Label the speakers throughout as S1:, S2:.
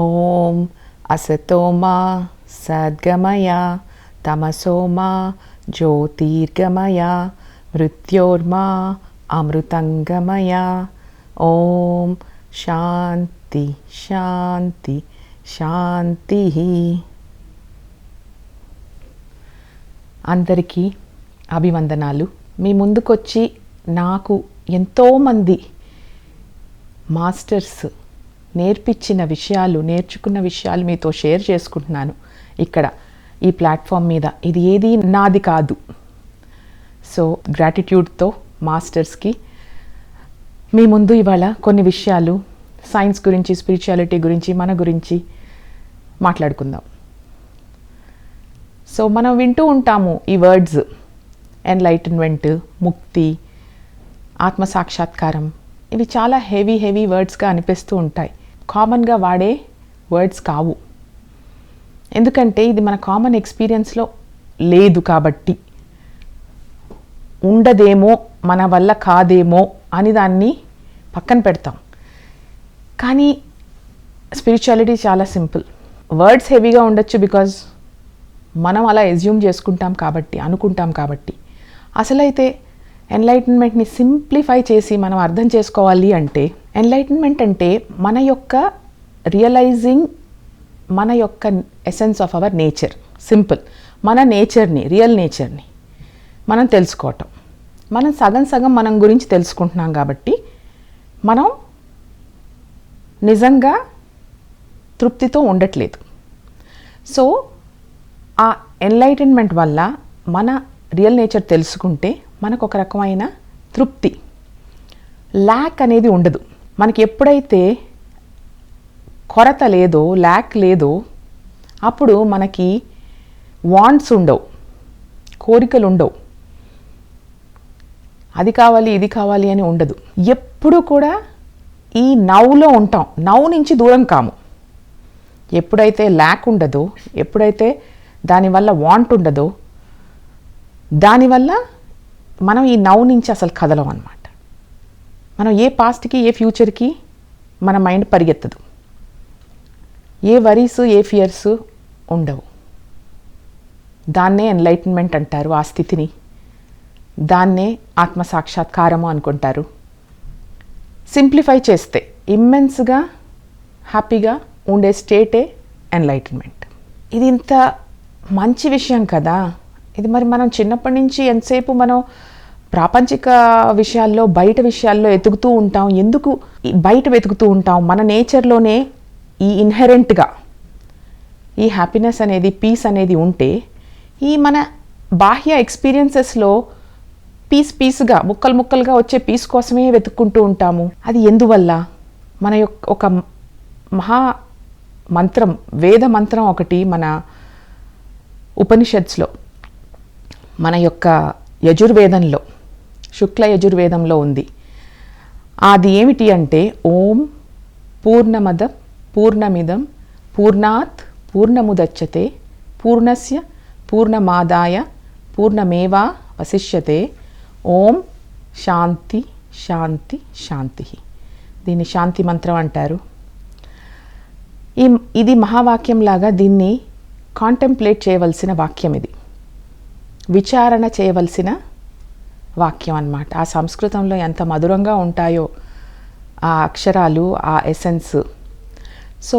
S1: ఓం అసతోమా సద్గమయ తమసోమా జ్యోతిర్గమయ మృత్యోర్మా అమృతంగమయ. ఓం శాంతి శాంతి శాంతి. అందరికీ అభివందనాలు. మీ ముందుకొచ్చి నాకు ఎంతోమంది మాస్టర్స్ నేర్పించిన విషయాలు, నేర్చుకున్న విషయాలు మీతో షేర్ చేసుకుంటున్నాను ఇక్కడ ఈ ప్లాట్ఫామ్ మీద. ఇది ఏది నాది కాదు. సో గ్రాటిట్యూడ్తో మాస్టర్స్కి మీ ముందు ఇవాళ కొన్ని విషయాలు సైన్స్ గురించి, స్పిరిచువాలిటీ గురించి, మన గురించి మాట్లాడుకుందాం. సో మనం వింటూ ఉంటాము ఈ వర్డ్స్: ఎన్లైటన్మెంట్, ముక్తి, ఆత్మసాక్షాత్కారం. ఇవి చాలా హెవీ వర్డ్స్గా అనిపిస్తూ ఉంటాయి. కామన్గా వాడే వర్డ్స్ కావు. ఎందుకంటే ఇది మన కామన్ ఎక్స్పీరియన్స్లో లేదు కాబట్టి, ఉండదేమో, మన వల్ల కాదేమో అని దాన్ని పక్కన పెడతాం. కానీ స్పిరిచువాలిటీ చాలా సింపుల్. వర్డ్స్ హెవీగా ఉండొచ్చు బికాజ్ మనం అలా ఎజ్యూమ్ చేసుకుంటాం కాబట్టి, అనుకుంటాం కాబట్టి. అసలైతే ఎన్లైటన్మెంట్ని సింప్లిఫై చేసి మనం అర్థం చేసుకోవాలి అంటే, ఎన్లైటన్మెంట్ అంటే మన యొక్క రియలైజింగ్, మన యొక్క essence of our nature. Simple. మన నేచర్ని, రియల్ నేచర్ని మనం తెలుసుకోవటం. మనం సగం మనం గురించి తెలుసుకుంటున్నాం కాబట్టి మనం నిజంగా తృప్తితో ఉండట్లేదు. సో ఆ ఎన్లైటన్మెంట్ వల్ల మన రియల్ నేచర్ తెలుసుకుంటే మనకు ఒక రకమైన తృప్తి, ల్యాక్ అనేది ఉండదు. మనకి ఎప్పుడైతే కొరత లేదో, ల్యాక్ లేదో, అప్పుడు మనకి వాంట్స్ ఉండవు, కోరికలు ఉండవు, అది కావాలి ఇది కావాలి అని ఉండదు. ఎప్పుడు కూడా ఈ నవ్వులో ఉంటాం, నవ్వు నుంచి దూరం కాము. ఎప్పుడైతే ల్యాక్ ఉండదో, ఎప్పుడైతే దానివల్ల వాంట్ ఉండదో, దానివల్ల మనం ఈ నవ్వు నుంచి అసలు కదలం అన్నమాట. మనం ఏ పాస్ట్కి, ఏ ఫ్యూచర్కి మన మైండ్ పరిగెత్తదు. ఏ వరీస్, ఏ ఫియర్స్ ఉండవు. దాన్నే ఎన్లైటన్మెంట్ అంటారు, ఆ స్థితిని. దాన్నే ఆత్మసాక్షాత్కారము అనుకుంటారు. సింప్లిఫై చేస్తే ఇమ్మెన్స్గా హ్యాపీగా ఉండే స్టేటే ఎన్లైటన్మెంట్. ఇది ఇంత మంచి విషయం కదా. ఇది మరి మనం చిన్నప్పటి నుంచి ఎంతసేపు మనం ప్రాపంచిక విషయాల్లో, బయట విషయాల్లో ఎతుకుతూ ఉంటాం. ఎందుకు బయట వెతుకుతూ ఉంటాం? మన నేచర్లోనే ఈ ఇన్హెరెంట్గా ఈ హ్యాపీనెస్ అనేది, పీస్ అనేది ఉంటే, ఈ మన బాహ్య ఎక్స్పీరియన్సెస్లో పీస్గా, ముక్కలుగా వచ్చే పీస్ కోసమే వెతుక్కుంటూ ఉంటాము. అది ఎందువల్ల? మన యొక్క ఒక మహా మంత్రం, వేద మంత్రం ఒకటి మన ఉపనిషత్స్లో, మన యొక్క యజుర్వేదంలో, శుక్ల యజుర్వేదంలో ఉంది. అది ఏమిటి అంటే, ఓం పూర్ణమద పూర్ణమిదం పూర్ణాత్ పూర్ణముదచ్యతే పూర్ణస్య పూర్ణమాదాయ పూర్ణమేవా వశిష్యతే. ఓం శాంతి శాంతి శాంతి. దీన్ని శాంతి మంత్రం అంటారు. ఇది మహావాక్యంలాగా దీన్ని కాంటెంప్లేట్ చేయవలసిన వాక్యం. ఇది విచారణ చేయవలసిన వాక్యం అన్నమాట. ఆ సంస్కృతంలో ఎంత మధురంగా ఉంటాయో ఆ అక్షరాలు, ఆ ఎసెన్స్. సో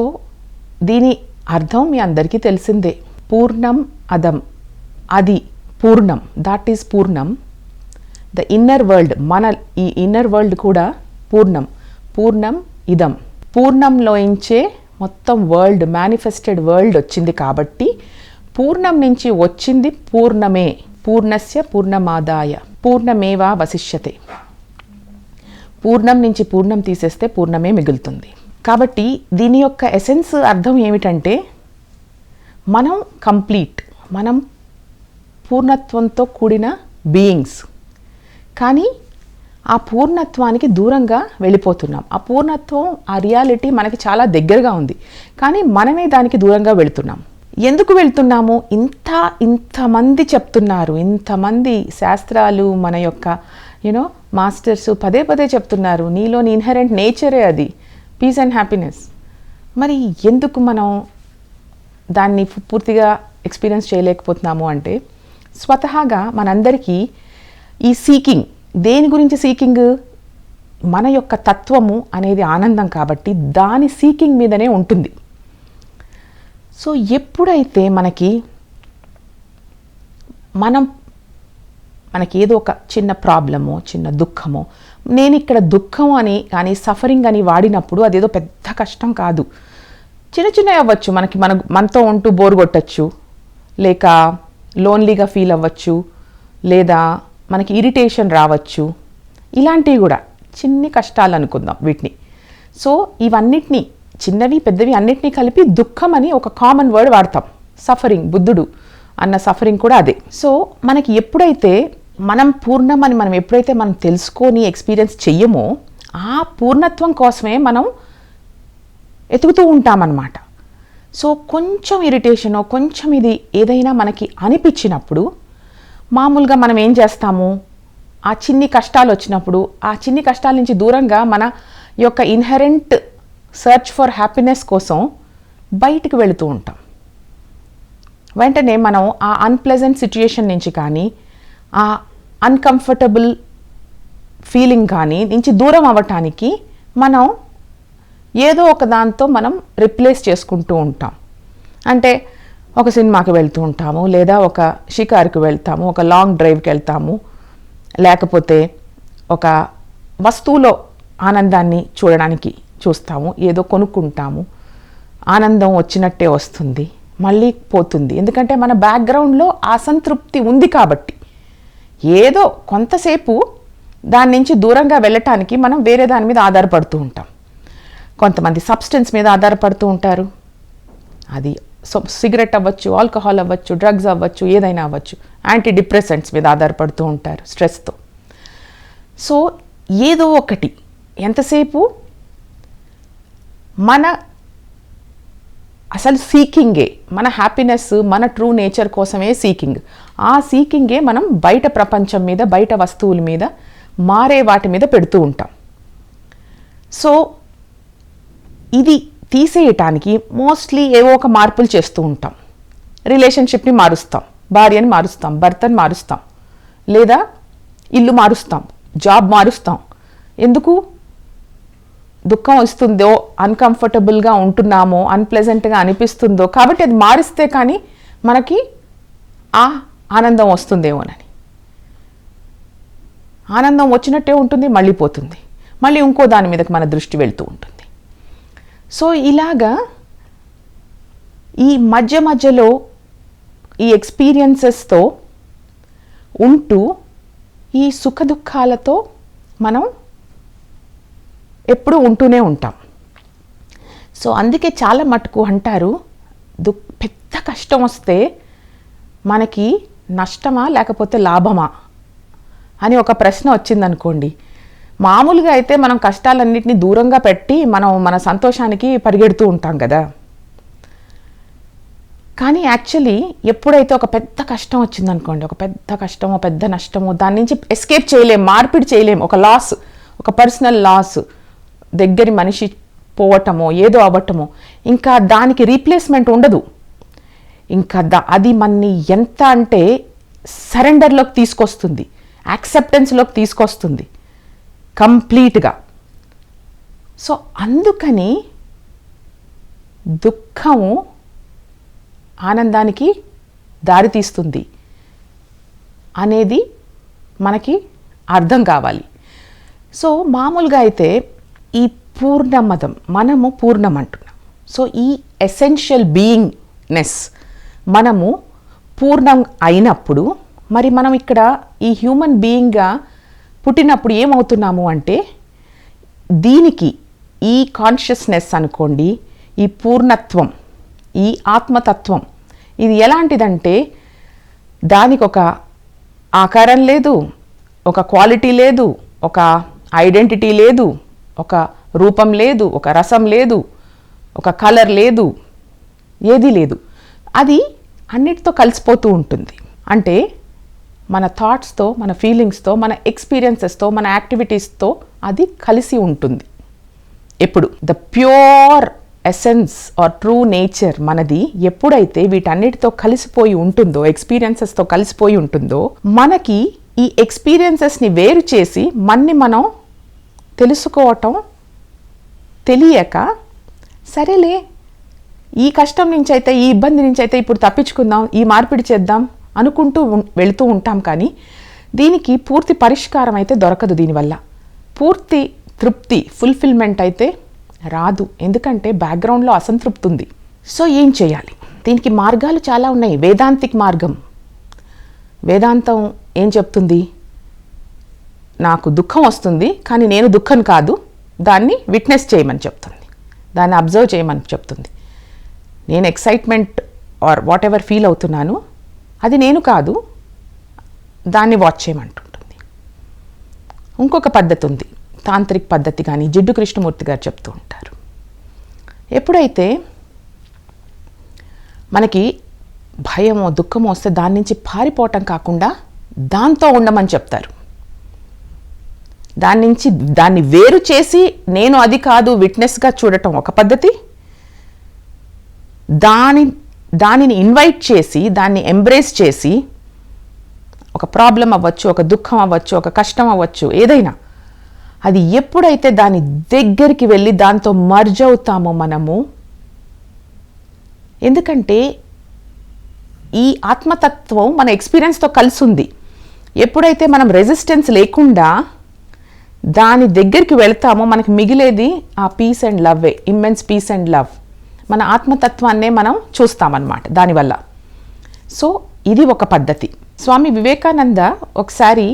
S1: దీని అర్థం మీ అందరికీ తెలిసిందే. పూర్ణం అదం, అది పూర్ణం, దాట్ ఈజ్ పూర్ణం. ద ఇన్నర్ వరల్డ్, మన ఈ ఇన్నర్ వరల్డ్ కూడా పూర్ణం. పూర్ణం ఇదం, పూర్ణంలోంచే మొత్తం వరల్డ్, మేనిఫెస్టెడ్ వరల్డ్ వచ్చింది కాబట్టి పూర్ణం నుంచి వచ్చింది పూర్ణమే. పూర్ణస్య పూర్ణమాదాయ పూర్ణమేవా వశిష్యతే. పూర్ణం నుంచి పూర్ణం తీసేస్తే పూర్ణమే మిగులుతుంది. కాబట్టి దీని యొక్క ఎసెన్స్, అర్థం ఏమిటంటే, మనం కంప్లీట్, మనం పూర్ణత్వంతో కూడిన బీయింగ్స్. కానీ ఆ పూర్ణత్వానికి దూరంగా వెళ్ళిపోతున్నాం. ఆ పూర్ణత్వం, ఆ రియాలిటీ మనకి చాలా దగ్గరగా ఉంది, కానీ మనమే దానికి దూరంగా వెళుతున్నాం. ఎందుకు వెళ్తున్నాము? ఇంతమంది చెప్తున్నారు, ఇంతమంది శాస్త్రాలు, మన యొక్క మాస్టర్స్ పదే చెప్తున్నారు, నీలోని ఇన్హెరెంట్ నేచరే అది, పీస్ అండ్ హ్యాపీనెస్. మరి ఎందుకు మనం దాన్ని పూర్తిగా ఎక్స్పీరియన్స్ చేయలేకపోతున్నాము అంటే, స్వతహాగా మనందరికీ ఈ సీకింగ్, దేని గురించి సీకింగ్, మన యొక్క తత్వము అనేది ఆనందం కాబట్టి దాని సీకింగ్ మీదనే ఉంటుంది. సో ఎప్పుడైతే మనకి ఏదో ఒక చిన్న ప్రాబ్లమో చిన్న దుఃఖమో, నేను ఇక్కడ దుఃఖం అని కానీ సఫరింగ్ అని వాడినప్పుడు అదేదో పెద్ద కష్టం కాదు. చిన్న చిన్నవి అవ్వచ్చు, మనతో ఉంటూ బోర్ కొట్టచ్చు, లేక లోన్లీగా ఫీల్ అవ్వచ్చు, లేదా మనకి ఇరిటేషన్ రావచ్చు. ఇలాంటివి కూడా చిన్ని కష్టాలు అనుకుందాం వీటిని. సో ఇవన్నిటినీ, చిన్నవి పెద్దవి అన్నిటినీ కలిపి దుఃఖం అని ఒక కామన్ వర్డ్ వాడతాం. సఫరింగ్, బుద్ధుడు అన్న సఫరింగ్ కూడా అదే. సో మనకి ఎప్పుడైతే మనం పూర్ణం అని మనం తెలుసుకొని ఎక్స్పీరియన్స్ చెయ్యమో, ఆ పూర్ణత్వం కోసమే మనం ఎతుకుతూ ఉంటామన్నమాట. సో కొంచెం ఇరిటేషనో కొంచెం ఇది ఏదైనా మనకి అనిపించినప్పుడు మామూలుగా మనం ఏం చేస్తాము, ఆ చిన్ని కష్టాలు వచ్చినప్పుడు ఆ చిన్ని కష్టాల నుంచి దూరంగా మన యొక్క ఇన్హెరెంట్ సర్చ్ ఫర్ హ్యాపీనెస్ కోసం బయటికి వెళుతూ ఉంటాం. వెంటనే మనం ఆ అన్ప్లెజెంట్ సిచ్యుయేషన్ నుంచి కానీ, ఆ అన్కంఫర్టబుల్ ఫీలింగ్ కానీ నుంచి దూరం అవ్వటానికి మనం ఏదో ఒక దాంతో మనం రిప్లేస్ చేసుకుంటూ ఉంటాం. అంటే ఒక సినిమాకి వెళ్తూ ఉంటాము, లేదా ఒక షికారుకి వెళ్తాము, ఒక లాంగ్ డ్రైవ్కి వెళ్తాము, లేకపోతే ఒక వస్తువులో ఆనందాన్ని చూస్తాము, ఏదో కొనుక్కుంటాము, ఆనందం వచ్చినట్టే వస్తుంది, మళ్ళీ పోతుంది. ఎందుకంటే మన బ్యాక్గ్రౌండ్లో అసంతృప్తి ఉంది కాబట్టి ఏదో కొంతసేపు దాని నుంచి దూరంగా వెళ్ళటానికి మనం వేరే దాని మీద ఆధారపడుతూ ఉంటాం. కొంతమంది సబ్స్టెన్స్ మీద ఆధారపడుతూ ఉంటారు. అది సిగరెట్ అవ్వచ్చు, ఆల్కహాల్ అవ్వచ్చు, డ్రగ్స్ అవ్వచ్చు, ఏదైనా అవ్వచ్చు. యాంటీ డిప్రెసెంట్స్ మీద ఆధారపడుతూ ఉంటారు స్ట్రెస్తో. సో ఏదో ఒకటి, ఎంతసేపు మన అసలు సీకింగే, మన హ్యాపీనెస్, మన ట్రూ నేచర్ కోసమే సీకింగ్. ఆ సీకింగే మనం బయట ప్రపంచం మీద, బయట వస్తువుల మీద, మారే వాటి మీద పెడుతూ ఉంటాం. సో ఇది తీసేయటానికి మోస్ట్లీ ఏవో ఒక మార్పులు చేస్తూ ఉంటాం. రిలేషన్షిప్ని మారుస్తాం, భార్యని మారుస్తాం, భర్తని మారుస్తాం, లేదా ఇల్లు మారుస్తాం, జాబ్ మారుస్తాం. ఎందుకు? దుఃఖం వస్తుందో, అన్కంఫర్టబుల్గా ఉంటున్నామో, అన్ప్లెజెంట్గా అనిపిస్తుందో కాబట్టి అది మారిస్తే కానీ మనకి ఆ ఆనందం వస్తుందేమోనని. ఆనందం వచ్చినట్టే ఉంటుంది, మళ్ళీ పోతుంది, మళ్ళీ ఇంకో దాని మీదకి మన దృష్టి వెళ్తూ ఉంటుంది. సో ఇలాగా ఈ మధ్యలో ఈ ఎక్స్పీరియన్సెస్తో ఉంటూ ఈ సుఖ దుఃఖాలతో మనం ఎప్పుడూ ఉంటూనే ఉంటాం. సో అందుకే చాలా మటుకు అంటారు, పెద్ద కష్టం వస్తే మనకి నష్టమా లేకపోతే లాభమా అని ఒక ప్రశ్న వచ్చిందనుకోండి. మామూలుగా అయితే మనం కష్టాలన్నింటినీ దూరంగా పెట్టి మనం మన సంతోషానికి పరిగెడుతూ ఉంటాం కదా. కానీ యాక్చువల్లీ ఎప్పుడైతే ఒక పెద్ద కష్టం వచ్చిందనుకోండి, ఒక పెద్ద కష్టమో పెద్ద నష్టమో, దాని నుంచి ఎస్కేప్ చేయలేం, మార్పిడి చేయలేం, ఒక లాస్, ఒక పర్సనల్ లాస్, దగ్గరి మనిషి పోవటమో ఏదో అవ్వటమో, ఇంకా దానికి రీప్లేస్మెంట్ ఉండదు. ఇంకా అది మనని ఎంత అంటే సరెండర్లోకి తీసుకొస్తుంది, యాక్సెప్టెన్స్లోకి తీసుకొస్తుంది కంప్లీట్గా. సో అందుకని దుఃఖము ఆనందానికి దారితీస్తుంది అనేది మనకి అర్థం కావాలి. సో మామూలుగా అయితే ఈ పూర్ణమదం, మనము పూర్ణం అంటున్నాం. సో ఈ ఎసెన్షియల్ బీయింగ్నెస్ మనము పూర్ణం అయినప్పుడు, మరి మనం ఇక్కడ ఈ హ్యూమన్ బీయింగ్గా పుట్టినప్పుడు ఏమవుతున్నాము అంటే, దీనికి ఈ కాన్షియస్నెస్ అనుకోండి, ఈ పూర్ణత్వం, ఈ ఆత్మతత్వం, ఇది ఎలాంటిదంటే దానికి ఒక ఆకారం లేదు, ఒక క్వాలిటీ లేదు, ఒక ఐడెంటిటీ లేదు, ఒక రూపం లేదు, ఒక రసం లేదు, ఒక కలర్ లేదు, ఏదీ లేదు. అది అన్నిటితో కలిసిపోతూ ఉంటుంది. అంటే మన థాట్స్తో, మన ఫీలింగ్స్తో, మన ఎక్స్పీరియన్సెస్తో, మన యాక్టివిటీస్తో అది కలిసి ఉంటుంది. ఎప్పుడు the pure essence or true nature మనది ఎప్పుడైతే వీటన్నిటితో కలిసిపోయి ఉంటుందో, ఎక్స్పీరియన్సెస్తో కలిసిపోయి ఉంటుందో, మనకి ఈ ఎక్స్పీరియన్సెస్ని వేరు చేసి మనం తెలుసుకోవటం తెలియక, సరేలే ఈ కష్టం నుంచి అయితే, ఈ ఇబ్బంది నుంచి అయితే ఇప్పుడు తప్పించుకుందాం, ఈ మార్పిడి చేద్దాం అనుకుంటూ వెళుతూ ఉంటాం. కానీ దీనికి పూర్తి పరిష్కారం అయితే దొరకదు. దీనివల్ల పూర్తి తృప్తి, ఫుల్ఫిల్మెంట్ అయితే రాదు. ఎందుకంటే బ్యాక్గ్రౌండ్లో అసంతృప్తి ఉంది. సో ఏం చేయాలి? దీనికి మార్గాలు చాలా ఉన్నాయి. వేదాంతిక్ మార్గం, వేదాంతం ఏం చెప్తుంది? నాకు దుఃఖం వస్తుంది కానీ నేను దుఃఖం కాదు, దాన్ని విట్నెస్ చేయమని చెప్తుంది, దాన్ని అబ్జర్వ్ చేయమని చెప్తుంది. నేను excitement or whatever feel అవుతున్నాను, అది నేను కాదు, దాన్ని వాచ్ చేయమంటుంటుంది. ఇంకొక పద్ధతి ఉంది, తాంత్రిక్ పద్ధతి, కానీ జిడ్డు కృష్ణమూర్తి గారు చెప్తూ ఉంటారు. ఎప్పుడైతే మనకి భయమో దుఃఖమో వస్తే దాని నుంచి పారిపోవటం కాకుండా దాంతో ఉండమని చెప్తారు. దాన్ని వేరు చేసి నేను అది కాదు విట్నెస్గా చూడటం ఒక పద్ధతి, దానిని ఇన్వైట్ చేసి, దాన్ని ఎంబ్రేస్ చేసి, ఒక ప్రాబ్లం అవ్వచ్చు, ఒక దుఃఖం అవ్వచ్చు, ఒక కష్టం అవ్వచ్చు, ఏదైనా అది ఎప్పుడైతే దాని దగ్గరికి వెళ్ళి దాంతో మర్జ్ అవుతామో మనము, ఎందుకంటే ఈ ఆత్మతత్వం మన ఎక్స్పీరియన్స్తో కలిసి ఉంది. ఎప్పుడైతే మనం రెసిస్టెన్స్ లేకుండా దాని దగ్గరికి వెళ్తామో మనకి మిగిలేది ఆ పీస్ అండ్ లవ్వే, ఇమ్మెన్స్ పీస్ అండ్ లవ్. మన ఆత్మతత్వాన్నే మనం చూస్తామన్నమాట దానివల్ల. సో ఇది ఒక పద్ధతి. స్వామి వివేకానంద ఒకసారి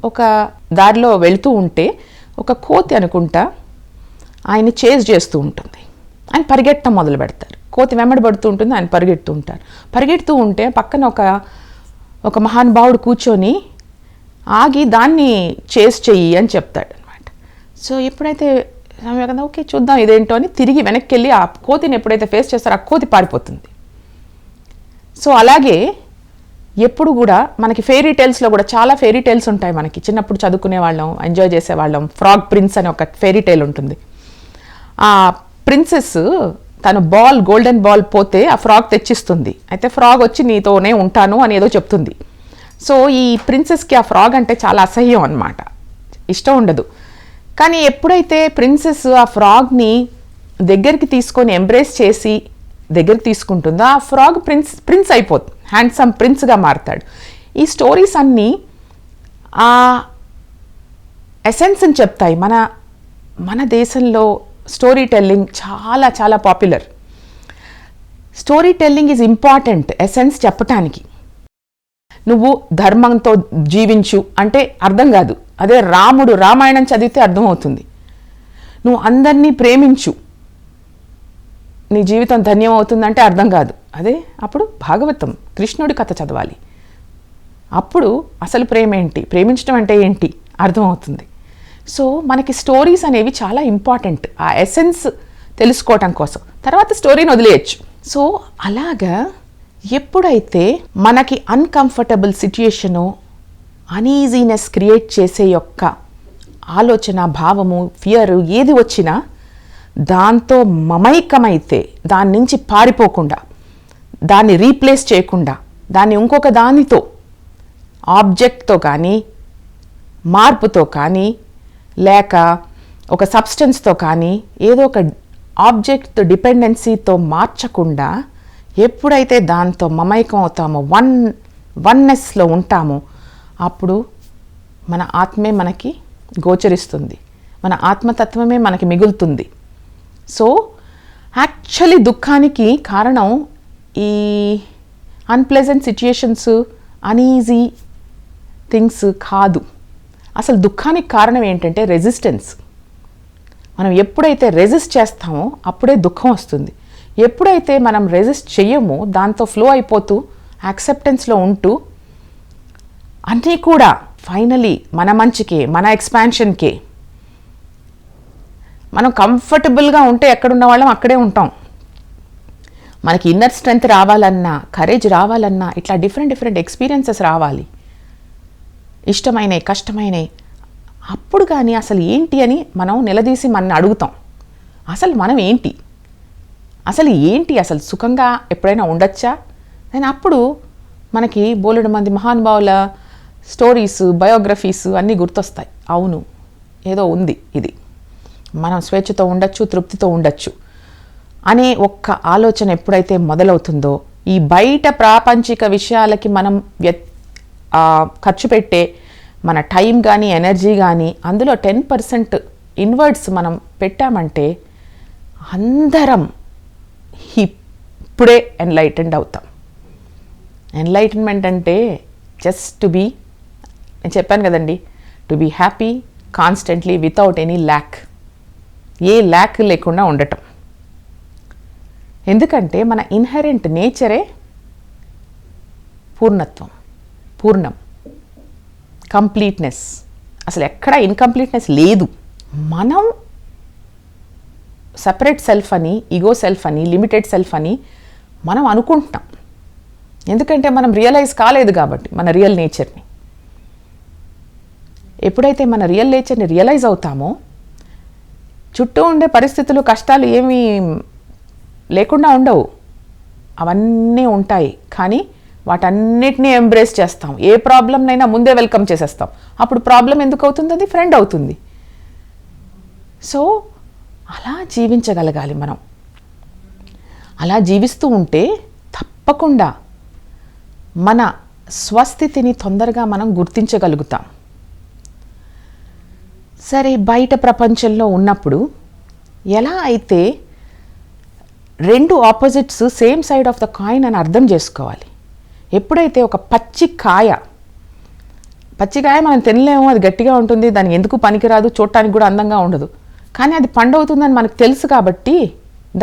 S1: ఒక దారిలో వెళ్తూ ఉంటే ఒక కోతి అనుకుంటా ఆయన్ని చేజ్ చేస్తూ ఉంటుంది. ఆయన పరిగెట్టడం మొదలు పెడతారు. కోతి వెంబడబడుతూ ఉంటుంది, ఆయన పరిగెడుతూ ఉంటారు. పరిగెడుతూ ఉంటే పక్కన ఒక మహానుభావుడు కూర్చొని ఆగి దాన్ని చేజ్ చెయ్యి అని చెప్తాడు అనమాట. సో ఎప్పుడైతే స్వామి వివేకానంద ఓకే చూద్దాం ఇదేంటో అని తిరిగి వెనక్కి వెళ్ళి ఆ కోతిని ఎప్పుడైతే ఫేస్ చేస్తారో ఆ కోతి పారిపోతుంది. సో అలాగే ఎప్పుడు కూడా మనకి ఫెయిరీ టేల్స్లో కూడా చాలా ఫెయిరీ టేల్స్ ఉంటాయి. మనకి చిన్నప్పుడు చదువుకునే వాళ్ళం, ఎంజాయ్ చేసేవాళ్ళం. ఫ్రాగ్ ప్రిన్స్ అని ఒక ఫెయిరీ టేల్ ఉంటుంది. ఆ ప్రిన్సెస్ తను గోల్డెన్ బాల్ పోతే ఆ ఫ్రాగ్ తెచ్చిస్తుంది. అయితే ఫ్రాగ్ వచ్చి నీతోనే ఉంటాను అని ఏదో చెప్తుంది. సో ఈ ప్రిన్సెస్కి ఆ ఫ్రాగ్ అంటే చాలా అసహ్యం అన్నమాట, ఇష్టం ఉండదు. కానీ ఎప్పుడైతే ప్రిన్సెస్ ఆ ఫ్రాగ్ని దగ్గరికి తీసుకొని ఎంబ్రేస్ చేసి దగ్గరికి తీసుకుంటుందో ఆ ఫ్రాగ్ ప్రిన్స్ అయిపోతుంది, హ్యాండ్సమ్ ప్రిన్స్గా మారుతాడు. ఈ స్టోరీస్ అన్నీ ఆ ఎసెన్స్ని చెప్తాయి. మన దేశంలో స్టోరీ టెల్లింగ్ చాలా చాలా popular. Story telling is important essence చెప్పటానికి. నువ్వు ధర్మంతో జీవించు అంటే అర్థం కాదు, అదే రామాయణం చదివితే అర్థమవుతుంది. నువ్వు అందరినీ ప్రేమించు, నీ జీవితం ధన్యం అవుతుందంటే అర్థం కాదు. అదే అప్పుడు భాగవతం, కృష్ణుడి కథ చదవాలి. అప్పుడు అసలు ప్రేమ ఏంటి, ప్రేమించడం అంటే ఏంటి అర్థమవుతుంది. సో మనకి స్టోరీస్ అనేవి చాలా ఇంపార్టెంట్ ఆ ఎసెన్స్ తెలుసుకోవటం కోసం. తర్వాత స్టోరీని వదిలేయచ్చు. సో అలాగా ఎప్పుడైతే మనకి అన్కంఫర్టబుల్ సిచ్యుయేషను, అనీజీనెస్ క్రియేట్ చేసే యొక్క ఆలోచన, భావము, ఫియర్ ఏది వచ్చినా దాంతో మమైకమైతే, దాని నుంచి పారిపోకుండా, దాన్ని రీప్లేస్ చేయకుండా, దాన్ని ఇంకొక దానితో, ఆబ్జెక్ట్తో కానీ, మార్పుతో కానీ, లేక ఒక సబ్స్టెన్స్తో కానీ, ఏదో ఒక ఆబ్జెక్ట్ డిపెండెన్సీతో మార్చకుండా ఎప్పుడైతే దాంతో మమైకం అవుతామో, వన్నెస్లో ఉంటామో, అప్పుడు మన ఆత్మే మనకి గోచరిస్తుంది, మన ఆత్మతత్వమే మనకి మిగులుతుంది. సో యాక్చువల్లీ దుఃఖానికి కారణం ఈ అన్ప్లెజెంట్ సిచ్యుయేషన్స్, అనీజీ థింగ్స్ కాదు. అసలు దుఃఖానికి కారణం ఏంటంటే రెసిస్టెన్స్. మనం ఎప్పుడైతే రెసిస్ట్ చేస్తామో అప్పుడే దుఃఖం వస్తుంది. ఎప్పుడైతే మనం రెసిస్ట్ చెయ్యమో, దాంతో ఫ్లో అయిపోతూ యాక్సెప్టెన్స్లో ఉంటూ అన్నీ కూడా ఫైనలీ మన మంచికే, మన ఎక్స్పాన్షన్కే. మనం కంఫర్టబుల్గా ఉంటే ఎక్కడున్న వాళ్ళం అక్కడే ఉంటాం. మనకి ఇన్నర్ స్ట్రెంగ్త్ రావాలన్నా, కరేజ్ రావాలన్నా, ఇట్లా డిఫరెంట్ ఎక్స్పీరియన్సెస్ రావాలి, ఇష్టమైనవి, కష్టమైనవి. అప్పుడు కానీ అసలు ఏంటి అని మనం నిలదీసి మనని అడుగుతాం. అసలు మనం ఏంటి, అసలు సుఖంగా ఎప్పుడైనా ఉండొచ్చా అని అప్పుడు మనకి బోలెడు మంది మహానుభావుల స్టోరీస్, బయోగ్రఫీస్ అన్నీ గుర్తొస్తాయి. అవును, ఏదో ఉంది, ఇది మనం స్వేచ్ఛతో ఉండొచ్చు, తృప్తితో ఉండొచ్చు అనే ఒక్క ఆలోచన ఎప్పుడైతే మొదలవుతుందో, ఈ బయట ప్రాపంచిక విషయాలకి మనం ఖర్చు పెట్టే మన టైం కానీ ఎనర్జీ కానీ అందులో 10% ఇన్వర్డ్స్ మనం పెట్టామంటే అందరం ఇప్పుడే ఎన్లైటెండ్ అవుతాం. ఎన్లైటన్మెంట్ అంటే జస్ట్ టు బీ, నేను చెప్పాను కదండి, to be happy constantly without any lack, a lack లేకుండా ఉండటం. ఎందుకంటే మన ఇన్హెరెంట్ నేచరే పూర్ణత్వం, పూర్ణం, కంప్లీట్నెస్. అసలు ఎక్కడ ఇన్కంప్లీట్నెస్ లేదు. మనం సపరేట్ సెల్ఫ్ అని, ఈగో సెల్ఫ్ అని, లిమిటెడ్ సెల్ఫ్ అని మనం అనుకుంటున్నాం. ఎందుకంటే మనం రియలైజ్ కాలేదు కాబట్టి మన రియల్ నేచర్ని. ఎప్పుడైతే మన రియల్ నేచర్ని రియలైజ్ అవుతామో చుట్టూ ఉండే పరిస్థితులు, కష్టాలు ఏమీ లేకుండా ఉండవు, అవన్నీ ఉంటాయి. కానీ వాటన్నిటినీ ఎంబ్రేస్ చేస్తాం. ఏ ప్రాబ్లంనైనా ముందే వెల్కమ్ చేసేస్తాం. అప్పుడు ప్రాబ్లం ఎందుకు అవుతుంది? అది ఫ్రెండ్ అవుతుంది. సో అలా జీవించగలగాలి మనం. అలా జీవిస్తూ ఉంటే తప్పకుండా మన స్వస్థితిని తొందరగా మనం గుర్తించగలుగుతాం. సరే, బయట ప్రపంచంలో ఉన్నప్పుడు ఎలా అయితే రెండు opposites same side of the coin అని అర్థం చేసుకోవాలి. ఎప్పుడైతే ఒక పచ్చికాయ మనం తినలేము, అది గట్టిగా ఉంటుంది, దానికి ఎందుకు పనికిరాదు, చూడటానికి కూడా అందంగా ఉండదు, కానీ అది పండవుతుందని మనకు తెలుసు కాబట్టి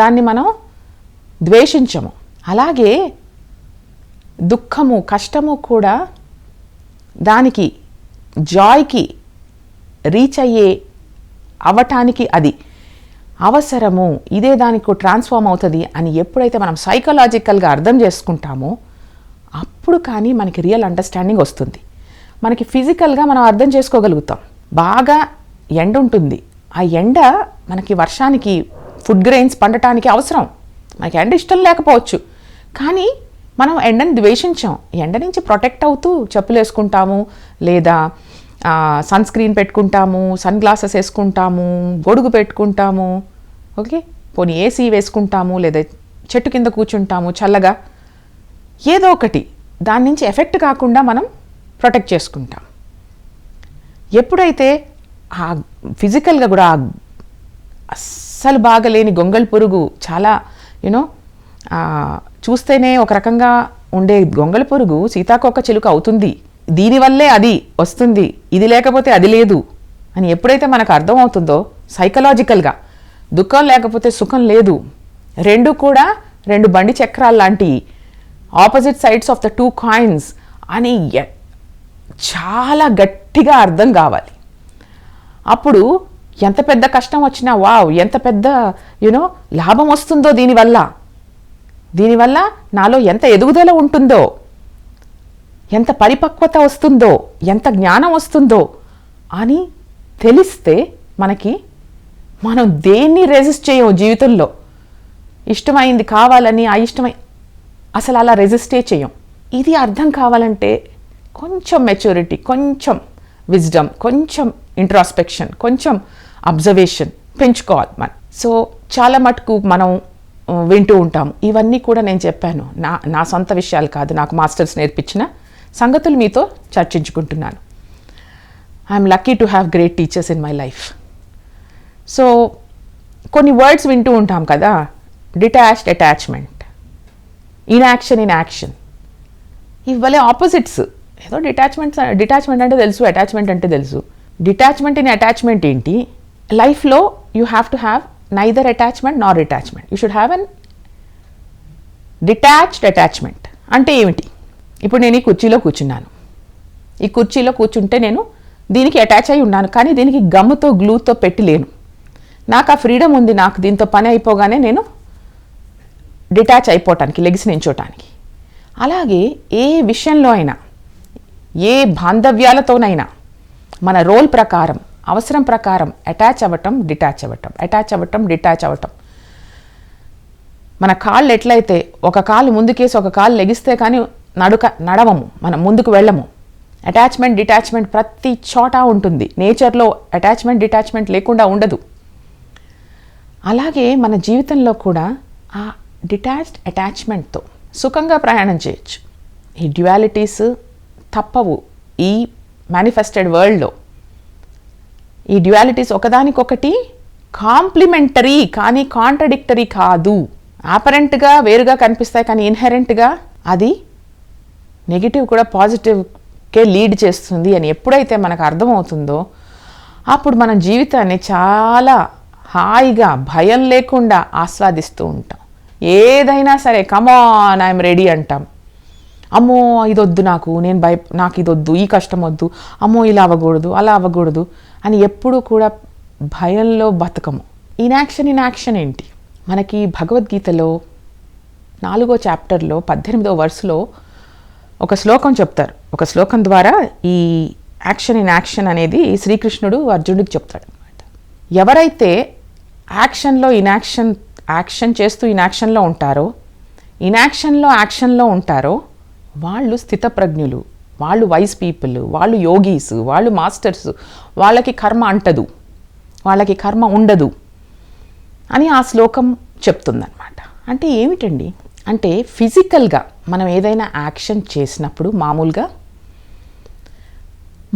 S1: దాన్ని మనం ద్వేషించము. అలాగే దుఃఖము, కష్టము కూడా దానికి జాయ్కి రీచ్ అవ్వటానికి అది అవసరము, ఇదే దానికి ట్రాన్స్ఫార్మ్ అవుతుంది అని ఎప్పుడైతే మనం సైకలాజికల్గా అర్థం చేసుకుంటామో అప్పుడు కానీ మనకి రియల్ అండర్స్టాండింగ్ వస్తుంది. మనకి ఫిజికల్గా మనం అర్థం చేసుకోగలుగుతాం. బాగా ఎండ ఉంటుంది, ఆ ఎండ మనకి వర్షానికి, ఫుడ్ గ్రెయిన్స్ పండటానికి అవసరం. మనకి ఎండ ఇష్టం లేకపోవచ్చు, కానీ మనం ఎండని ద్వేషించాం. ఎండ నుంచి ప్రొటెక్ట్ అవుతూ చెప్పులు వేసుకుంటాము, లేదా సన్ స్క్రీన్ పెట్టుకుంటాము, సన్ గ్లాసెస్ వేసుకుంటాము, గొడుగు పెట్టుకుంటాము, ఓకే, పోనీ ఏసీ వేసుకుంటాము, లేదా చెట్టు కింద కూర్చుంటాము చల్లగా. ఏదో ఒకటి దాని నుంచి ఎఫెక్ట్ కాకుండా మనం ప్రొటెక్ట్ చేసుకుంటాం. ఎప్పుడైతే ఆ ఫిజికల్గా కూడా అస్సలు బాగలేని గొంగళి పురుగు, చాలా చూస్తేనే ఒక రకంగా ఉండే గొంగళి పురుగు సీతాకోక చిలుక అవుతుంది, దీనివల్లే అది వస్తుంది, ఇది లేకపోతే అది లేదు అని ఎప్పుడైతే మనకు అర్థమవుతుందో సైకలాజికల్గా, దుఃఖం లేకపోతే సుఖం లేదు, రెండు కూడా రెండు బండి చక్రాలు లాంటి opposite sides of the two coins అని చాలా గట్టిగా అర్థం కావాలి. అప్పుడు ఎంత పెద్ద కష్టం వచ్చినా, వావ్ ఎంత పెద్ద లాభం వస్తుందో, దీనివల్ల నాలో ఎంత ఎదుగుదల ఉంటుందో, ఎంత పరిపక్వత వస్తుందో, ఎంత జ్ఞానం వస్తుందో అని తెలిస్తే మనం దేన్ని రెసిస్ట్ చేయము జీవితంలో. ఇష్టమైంది కావాలని, అసలు అలా రెసిస్టే చేయం. ఇది అర్థం కావాలంటే కొంచెం మెచ్యూరిటీ, కొంచెం విజ్డమ్, కొంచెం ఇంట్రాస్పెక్షన్, కొంచెం అబ్జర్వేషన్ పెంచుకోవాలి మనం. సో చాలా మటుకు మనం వింటూ ఉంటాం. ఇవన్నీ కూడా నేను చెప్పాను, నా సొంత విషయాలు కాదు, నాకు మాస్టర్స్ నేర్పించిన సంగతులు మీతో చర్చించుకుంటున్నాను. I'm lucky to have great teachers in my life. So కొన్ని వర్డ్స్ వింటూ ఉంటాం కదా, detached, attachment, inaction, in action. ఇవి భలే ఆపోజిట్స్. ఏదో డిటాచ్మెంట్ అంటే తెలుసు, అటాచ్మెంట్ అంటే తెలుసు. డిటాచ్మెంట్ ఇన్ అటాచ్మెంట్ ఏంటి? లైఫ్లో you have to have neither attachment nor attachment. You should have an detached attachment. అంటే ఏమిటి? ఇప్పుడు నేను ఈ కుర్చీలో కూర్చున్నాను, ఈ కుర్చీలో కూర్చుంటే నేను దీనికి అటాచ్ అయి ఉన్నాను, కానీ దీనికి గమ్ముతో, గ్లూతో పెట్టి లేను. నాకు ఆ ఫ్రీడమ్ ఉంది, నాకు దీంతో పని అయిపోగానే నేను డిటాచ్ అయిపోవటానికి, లెగ్స్ నించోటానికి. అలాగే ఏ విషయంలో అయినా, ఏ బాంధవ్యాలతోనైనా మన రోల్ ప్రకారం అవసరం ప్రకారం అటాచ్ అవ్వటం, డిటాచ్ అవ్వటం, అటాచ్ అవ్వటం, డిటాచ్ అవ్వటం. మన కాళ్ళు ఎట్లయితే ఒక కాలు ముందుకేసి ఒక కాలు లెగిస్తే కానీ నడవము, మనం ముందుకు వెళ్ళము. అటాచ్మెంట్, డిటాచ్మెంట్ ప్రతి చోట ఉంటుంది. నేచర్లో అటాచ్మెంట్, డిటాచ్మెంట్ లేకుండా ఉండదు. అలాగే మన జీవితంలో కూడా ఆ డిటాచ్డ్ అటాచ్మెంట్తో సుఖంగా ప్రయాణం చేయొచ్చు. ఈ డ్యువాలిటీస్ తప్పవు ఈ మేనిఫెస్టెడ్ వరల్డ్లో. ఈ డ్యువాలిటీస్ ఒకదానికొకటి కాంప్లిమెంటరీ కానీ కాంట్రడిక్టరీ కాదు. ఆపరెంట్గా వేరుగా కనిపిస్తాయి కానీ ఇన్హెరెంట్గా అది నెగిటివ్ కూడా పాజిటివ్కే లీడ్ చేస్తుంది అని ఎప్పుడైతే మనకు అర్థమవుతుందో అప్పుడు మన జీవితాన్ని చాలా హాయిగా భయం లేకుండా ఆస్వాదిస్తూ ఉంటాం. ఏదైనా సరే కమాన్ ఐఎమ్ రెడీ అంటాం. అమ్మో ఇదొద్దు నాకు ఇదొద్దు, ఈ కష్టం వద్దు, అమ్మో ఇలా అవ్వకూడదు, అలా అవ్వకూడదు అని ఎప్పుడూ కూడా భయంలో బతకము. ఇన్యాక్షన్ ఏంటి? మనకి భగవద్గీతలో 4వ చాప్టర్లో 18వ వర్స్లో ఒక శ్లోకం చెప్తారు. ఒక శ్లోకం ద్వారా ఈ యాక్షన్ అనేది శ్రీకృష్ణుడు అర్జునుడికి చెప్తాడు అనమాట. ఎవరైతే యాక్షన్ చేస్తూ ఇన్యాక్షన్లో ఉంటారో, యాక్షన్లో ఉంటారో వాళ్ళు స్థితప్రజ్ఞులు, వాళ్ళు వైస్ పీపుల్, వాళ్ళు యోగీస్, వాళ్ళు మాస్టర్స్, వాళ్ళకి కర్మ అంటదు, వాళ్ళకి కర్మ ఉండదు అని ఆ శ్లోకం చెప్తుందన్నమాట. అంటే ఏమిటండి అంటే ఫిజికల్గా మనం ఏదైనా యాక్షన్ చేసినప్పుడు మామూలుగా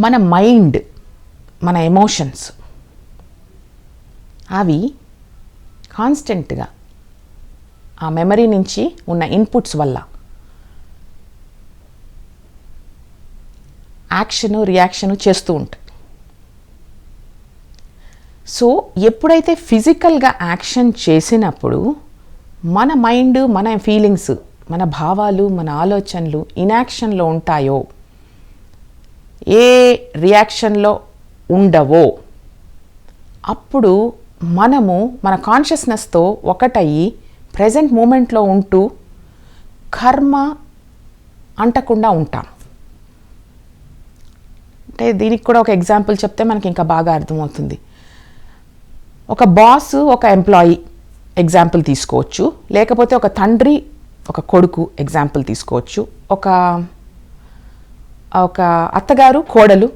S1: మన మైండ్, మన ఎమోషన్స్ అవి కాన్స్టెంట్గా ఆ మెమరీ నుంచి ఉన్న ఇన్పుట్స్ వల్ల యాక్షను రియాక్షను చేస్తూ ఉంటాయి. సో ఎప్పుడైతే ఫిజికల్గా యాక్షన్ చేసినప్పుడు మన మైండ్, మన ఫీలింగ్స్, మన భావాలు, మన ఆలోచనలు ఇన్యాక్షన్లో ఉంటాయో, ఏ రియాక్షన్లో ఉండవో, అప్పుడు మనము మన కాన్షియస్నెస్తో ఒకటయ్యి ప్రజెంట్ మూమెంట్లో ఉంటూ కర్మ అంటకుండా ఉంటాం. అంటే దీనికి కూడా ఒక ఎగ్జాంపుల్ చెప్తే మనకి ఇంకా బాగా అర్థమవుతుంది. ఒక బాస్, ఒక ఎంప్లాయీ ఎగ్జాంపుల్ తీసుకోవచ్చు, లేకపోతే ఒక తండ్రి, ఒక కొడుకు ఎగ్జాంపుల్ తీసుకోవచ్చు, ఒక అత్తగారు, కోడలు,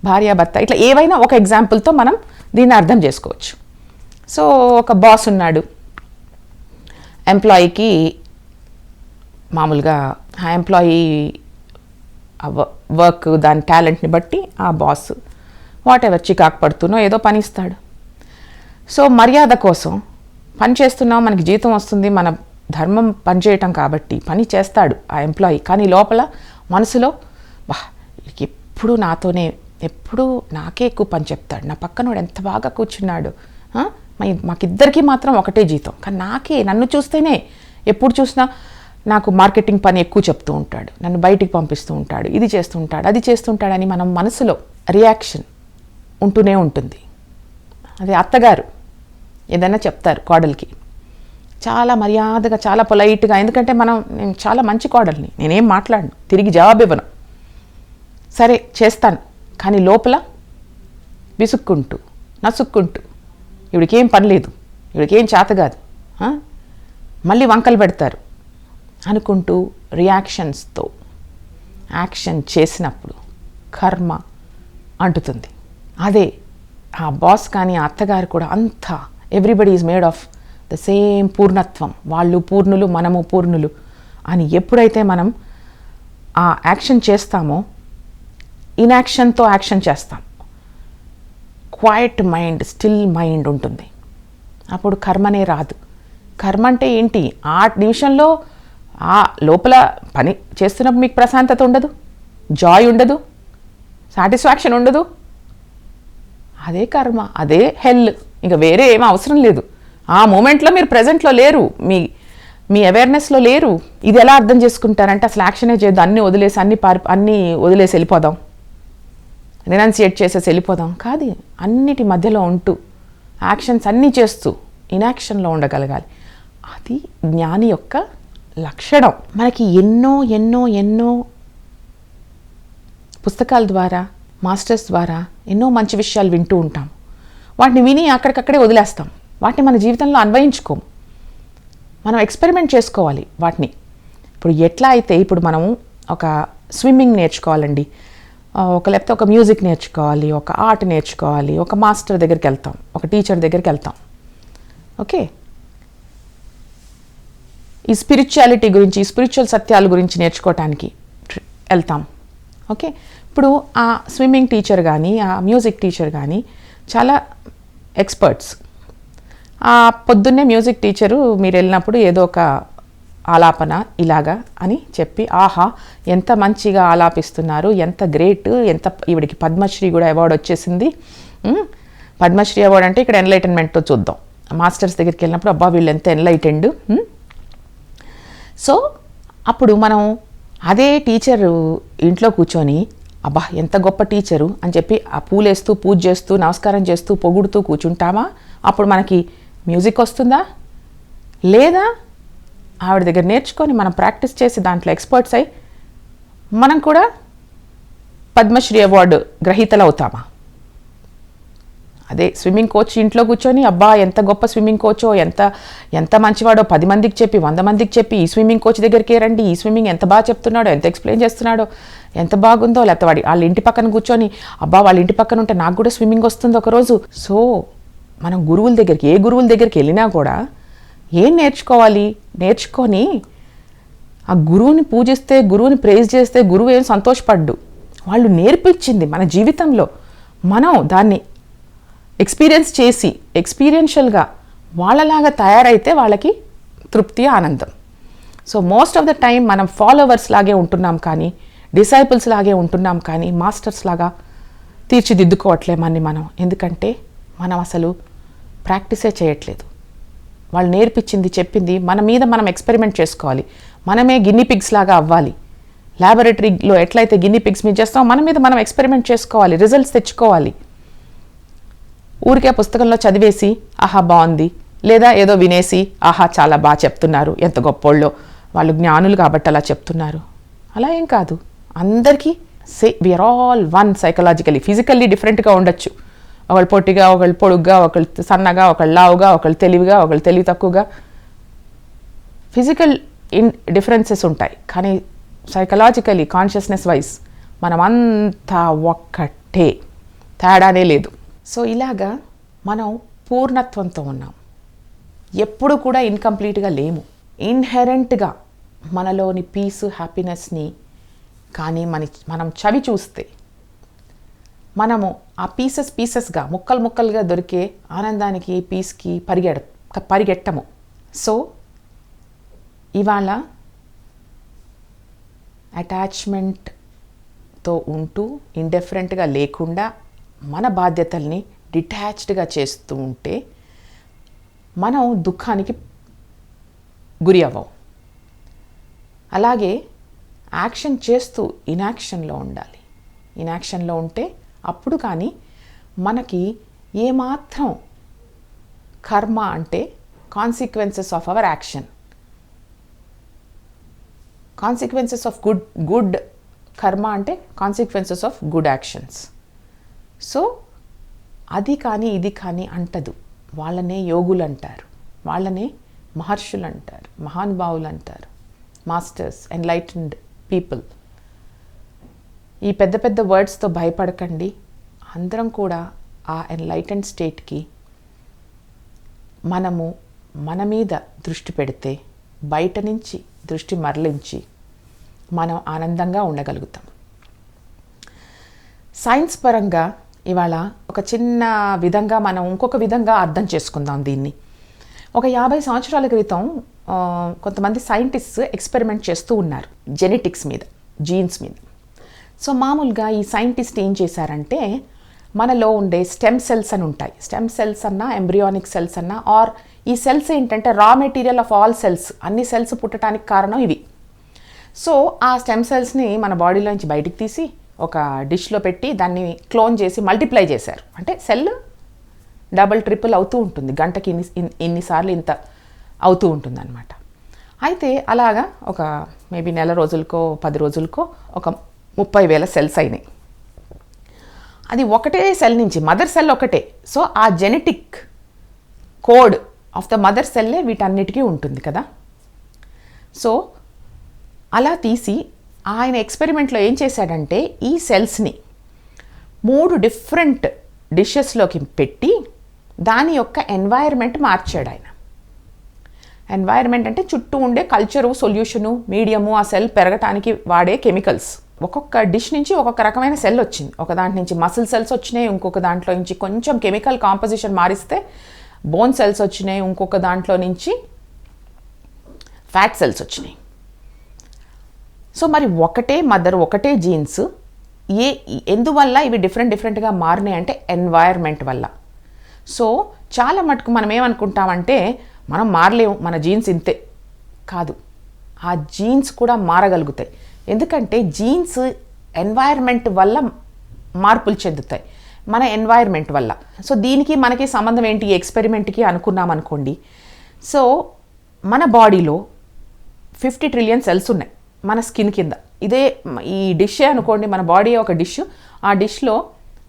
S1: భార్యాభర్త, ఇట్లా ఏవైనా ఒక ఎగ్జాంపుల్తో మనం దీన్ని అర్థం చేసుకోవచ్చు. సో ఒక బాస్ ఉన్నాడు, ఎంప్లాయీకి మామూలుగా ఆ ఎంప్లాయీ వర్క్ దాని టాలెంట్ని బట్టి ఆ బాస్ వాట్ ఎవర్ చికాకు పడుతున్నో ఏదో పని ఇస్తాడు. సో మర్యాద కోసం పని చేస్తున్నాం, మనకి జీతం వస్తుంది, మన ధర్మం పని చేయటం కాబట్టి పని చేస్తాడు ఆ ఎంప్లాయీ. కానీ లోపల మనసులో ఎప్పుడు ఎప్పుడు నాకే ఎక్కువ పని చెప్తాడు, నా పక్కనోడు ఎంత బాగా కూర్చున్నాడు, మాకిద్దరికీ మాత్రం ఒకటే జీతం, కానీ నన్ను చూస్తేనే ఎప్పుడు చూసినా నాకు మార్కెటింగ్ పని ఎక్కువ చెప్తూ ఉంటాడు, నన్ను బయటికి పంపిస్తూ ఉంటాడు, ఇది చేస్తుంటాడు, అది చేస్తుంటాడని మనం మనసులో రియాక్షన్ ఉంటూనే ఉంటుంది. అదే అత్తగారు ఏదైనా చెప్తారు కోడలికి, చాలా మర్యాదగా, చాలా పొలైట్గా, ఎందుకంటే నేను చాలా మంచి కోడల్ని, నేనేం మాట్లాడను, తిరిగి జవాబు ఇవ్వను, సరే చేస్తాను, కానీ లోపల విసుక్కుంటూ నసుక్కుంటూ ఇవిడికేం పని లేదు, ఇవిడికేం చేత కాదు, మళ్ళీ వంకలు పెడతారు అనుకుంటూ రియాక్షన్స్తో యాక్షన్ చేసినప్పుడు కర్మ అంటుతుంది. అదే ఆ బాస్ కానీ ఆ అత్తగారు కూడా అంతా everybody is made of the same పూర్ణత్వం, వాళ్ళు పూర్ణులు, మనము పూర్ణులు అని ఎప్పుడైతే మనం ఆ యాక్షన్ చేస్తామో, ఇన్యాక్షన్తో యాక్షన్ చేస్తాం, క్వైట్ మైండ్, స్టిల్ మైండ్ ఉంటుంది, అప్పుడు కర్మనే రాదు. కర్మ అంటే ఏంటి? ఆ నిమిషంలో ఆ లోపల పని చేస్తున్నప్పుడు మీకు ప్రశాంతత ఉండదు, జాయ్ ఉండదు, సాటిస్ఫాక్షన్ ఉండదు, అదే కర్మ, అదే హెల్, ఇంకా వేరే ఏమీ అవసరం లేదు. ఆ మూమెంట్లో మీరు ప్రజెంట్లో లేరు, మీ అవేర్నెస్లో లేరు. ఇది ఎలా అర్థం చేసుకుంటారంటే అసలు యాక్షనే చేయదు, అన్నీ వదిలేసి అన్నీ వదిలేసి వెళ్ళిపోదాం, రినౌన్సియేట్ చేసేసి వెళ్ళిపోదాం కాదు, అన్నిటి మధ్యలో ఉంటూ యాక్షన్స్ అన్నీ చేస్తూ ఇన్యాక్షన్లో ఉండగలగాలి. అది జ్ఞాని యొక్క లక్షణం. మనకి ఎన్నో ఎన్నో ఎన్నో పుస్తకాల ద్వారా మాస్టర్స్ ద్వారా ఎన్నో మంచి విషయాలు వింటూ ఉంటాం. వాటిని విని అక్కడికక్కడే వదిలేస్తాం. వాటిని మన జీవితంలో అన్వయించుకోము. మనం ఎక్స్పెరిమెంట్ చేసుకోవాలి వాటిని. ఇప్పుడు ఎట్లా అయితే ఇప్పుడు మనం ఒక స్విమ్మింగ్ నేర్చుకోవాలండి, లేకపోతే ఒక మ్యూజిక్ నేర్చుకోవాలి, ఒక ఆర్ట్ నేర్చుకోవాలి, ఒక మాస్టర్ దగ్గరికి వెళ్తాం, ఒక టీచర్ దగ్గరికి వెళ్తాం. ఓకే, ఈ స్పిరిచువాలిటీ గురించి, స్పిరిచువల్ సత్యాల గురించి నేర్చుకోవటానికి వెళ్తాం. ఓకే, ఇప్పుడు ఆ స్విమ్మింగ్ టీచర్ కానీ, ఆ మ్యూజిక్ టీచర్ కానీ చాలా ఎక్స్పర్ట్స్. ఆ పొద్దున్నే మ్యూజిక్ టీచరు మీరు వెళ్ళినప్పుడు ఏదో ఒక ఆలాపన ఇలాగా అని చెప్పి, ఆహా ఎంత మంచిగా ఆలాపిస్తున్నారు, ఎంత గ్రేట్, ఎంత ఈవిడికి పద్మశ్రీ కూడా అవార్డు వచ్చేసింది. పద్మశ్రీ అవార్డు అంటే ఇక్కడ ఎన్లైటన్మెంట్తో చూద్దాం. మాస్టర్స్ దగ్గరికి వెళ్ళినప్పుడు అబ్బా వీళ్ళు ఎంత ఎన్లైటెండ్. సో అప్పుడు మనం అదే టీచరు ఇంట్లో కూర్చొని అబ్బా ఎంత గొప్ప టీచరు అని చెప్పి ఆ పూలేస్తూ పూజ చేస్తూ నమస్కారం చేస్తూ పొగుడుతూ కూర్చుంటామా? అప్పుడు మనకి మ్యూజిక్ వస్తుందా? లేదా ఆవిడ దగ్గర నేర్చుకొని మనం ప్రాక్టీస్ చేసి దాంట్లో ఎక్స్పర్ట్స్ అయి మనం కూడా పద్మశ్రీ అవార్డు గ్రహీతలు అవుతామా? అదే స్విమ్మింగ్ కోచ్ ఇంట్లో కూర్చొని అబ్బా ఎంత గొప్ప స్విమ్మింగ్ కోచో, ఎంత మంచివాడో 10 మందికి చెప్పి 100 మందికి చెప్పి ఈ స్విమ్మింగ్ కోచ్ దగ్గరికి రండి, ఈ స్విమ్మింగ్ ఎంత బాగా చెప్తున్నాడో, ఎంత ఎక్స్ప్లెయిన్ చేస్తున్నాడో, ఎంత బాగుందో. లేకపోతే వాళ్ళ ఇంటి పక్కన కూర్చొని అబ్బా వాళ్ళ ఇంటి పక్కన ఉంటే నాకు కూడా స్విమ్మింగ్ వస్తుంది ఒకరోజు. సో మనం గురువుల దగ్గరికి, ఏ గురువుల దగ్గరికి వెళ్ళినా కూడా ఏం నేర్చుకోవాలి? నేర్చుకొని ఆ గురువుని పూజిస్తే, గురువుని ప్రైజ్ చేస్తే గురువు ఏం సంతోషపడ్డు. వాళ్ళు నేర్పించింది మన జీవితంలో మనం దాన్ని ఎక్స్పీరియన్స్ చేసి ఎక్స్పీరియన్షియల్గా వాళ్ళలాగా తయారైతే వాళ్ళకి తృప్తి, ఆనందం. So most of the time మనం ఫాలోవర్స్ లాగే ఉంటున్నాం కానీ, డిసైపుల్స్ లాగే ఉంటున్నాం కానీ, మాస్టర్స్ లాగా తీర్చిదిద్దుకోవట్లే మనని మనం. ఎందుకంటే మనం అసలు ప్రాక్టీసే చేయట్లేదు. వాళ్ళు నేర్పించింది, చెప్పింది మన మీద మనం ఎక్స్పెరిమెంట్ చేసుకోవాలి. మనమే గిన్నీ పిగ్స్ లాగా అవ్వాలి. ల్యాబొరేటరీలో ఎట్లయితే గిన్నీ పిగ్స్ మీద చేస్తామో మన మీద మనం ఎక్స్పెరిమెంట్ చేసుకోవాలి, రిజల్ట్స్ తెచ్చుకోవాలి. ఊరికే పుస్తకంలో చదివేసి ఆహా బాగుంది, లేదా ఏదో వినేసి ఆహా చాలా బాగా చెప్తున్నారు, ఎంత గొప్పోళ్ళో, వాళ్ళు జ్ఞానులు కాబట్టి అలా చెప్తున్నారు, అలా ఏం కాదు. అందరికీ we are all one. Psychologically, physically డిఫరెంట్గా ఉండొచ్చు. ఒకళ్ళు పొట్టిగా, ఒకళ్ళు పొడుగ్గా, ఒకళ్ళు సన్నగా, ఒకళ్ళు లావుగా, ఒకళ్ళు తెలివిగా, ఒకళ్ళు తెలివి తక్కువగా. ఫిజికల్ డిఫరెన్సెస్ ఉంటాయి కానీ సైకలాజికలీ, కాన్షియస్నెస్ వైజ్ మనమంతా ఒక్కటే, తేడానే లేదు. సో ఇలాగా మనం పూర్ణత్వంతో ఉన్నాం. ఎప్పుడు కూడా ఇన్కంప్లీట్గా లేము. ఇన్హెరెంట్గా మనలోని పీసు, హ్యాపీనెస్ని కానీ మనం చవి చూస్తే మనము ఆ పీసెస్గా, ముక్కలుగా దొరికే ఆనందానికి, పీస్కి పరిగెట్టము. సో ఇవాళ అటాచ్మెంట్తో ఉంటూ ఇండిఫరెంట్గా లేకుండా మన బాధ్యతల్ని డిటాచ్డ్గా చేస్తూ ఉంటే మనం దుఃఖానికి గురి అవ్వం. అలాగే యాక్షన్ చేస్తూ ఇన్యాక్షన్లో ఉండాలి. ఇన్యాక్షన్లో ఉంటే అప్పుడు కానీ మనకి ఏమాత్రం కర్మ అంటే consequences of our action, consequences of good కర్మ అంటే consequences of good actions. So అది కానీ ఇది కానీ అంటదు. వాళ్ళనే యోగులు అంటారు, వాళ్ళనే మహర్షులు అంటారు, మహానుభావులు అంటారు, మాస్టర్స్, ఎన్లైటెండ్ పీపుల్. ఈ పెద్ద పెద్ద వర్డ్స్తో భయపడకండి. అందరం కూడా ఆ ఎన్లైటెండ్ స్టేట్కి మనము మన మీద దృష్టి పెడితే బయట నుంచి దృష్టి మరలించి మనం ఆనందంగా ఉండగలుగుతాం. సైన్స్ పరంగా ఇవాళ ఒక చిన్న విధంగా మనం ఇంకొక విధంగా అర్థం చేసుకుందాం దీన్ని. ఒక 50 సంవత్సరాల క్రితం కొంతమంది సైంటిస్ట్స్ ఎక్స్పెరిమెంట్ చేస్తూ ఉన్నారు జెనెటిక్స్ మీద, జీన్స్ మీద. సో మామూలుగా ఈ సైంటిస్ట్ ఏం చేశారంటే మనలో ఉండే స్టెమ్ సెల్స్ అని ఉంటాయి. స్టెమ్ సెల్స్ అన్నా, ఎంబ్రియానిక్ సెల్స్ అన్నా, ఆర్ ఈ సెల్స్ ఏంటంటే raw material of all cells, అన్ని సెల్స్ పుట్టడానికి కారణం ఇవి. సో ఆ స్టెమ్ సెల్స్ని మన బాడీలోంచి బయటికి తీసి ఒక డిష్లో పెట్టి దాన్ని క్లోన్ చేసి మల్టిప్లై చేశారు. అంటే సెల్ డబుల్ ట్రిపుల్ అవుతూ ఉంటుంది, గంటకి ఇన్నిసార్లు ఇంత అవుతూ ఉంటుంది అన్నమాట. అయితే అలాగా ఒక మేబీ నెల రోజులకో 10 రోజులకో ఒక 30,000 సెల్స్ అయినాయి. అది ఒకటే సెల్ నుంచి, మదర్ సెల్ ఒకటే. సో ఆ genetic code of the mother సెల్లే వీటన్నిటికీ ఉంటుంది కదా. సో అలా తీసి ఆయన ఎక్స్పెరిమెంట్లో ఏం చేశాడంటే ఈ సెల్స్ని 3 డిఫరెంట్ డిషెస్లోకి పెట్టి దాని యొక్క ఎన్వైర్మెంట్ మార్చాడు ఆయన. ఎన్వైర్మెంట్ అంటే చుట్టూ ఉండే కల్చరు, సొల్యూషను, మీడియము, ఆ సెల్ పెరగటానికి వాడే కెమికల్స్. ఒక్కొక్క డిష్ నుంచి ఒక్కొక్క రకమైన సెల్ వచ్చింది. ఒక దాంట్లో నుంచి మసిల్ సెల్స్ వచ్చినాయి, ఇంకొక దాంట్లో నుంచి కొంచెం కెమికల్ కాంపోజిషన్ మారిస్తే బోన్ సెల్స్ వచ్చినాయి, ఇంకొక దాంట్లో నుంచి ఫ్యాట్ సెల్స్ వచ్చినాయి. సో మరి ఒకటే మదర్, ఒకటే జీన్స్ ఎందువల్ల ఇవి డిఫరెంట్గా మారినాయి అంటే ఎన్వైర్మెంట్ వల్ల. సో చాలా మటుకు మనం ఏమనుకుంటామంటే మనం మారలేము, మన జీన్స్ ఇంతే. కాదు, ఆ జీన్స్ కూడా మారగలుగుతాయి. ఎందుకంటే జీన్స్ ఎన్వైర్మెంట్ వల్ల మార్పులు చెందుతాయి, మన ఎన్వైర్మెంట్ వల్ల. సో దీనికి మనకి సంబంధం ఏంటి, ఎక్స్పెరిమెంట్కి అనుకున్నాం అనుకోండి. సో మన బాడీలో 50 ట్రిలియన్ సెల్స్ ఉన్నాయి మన స్కిన్ కింద. ఇదే ఈ డిషే అనుకోండి, మన బాడీ ఒక డిష్. ఆ డిష్లో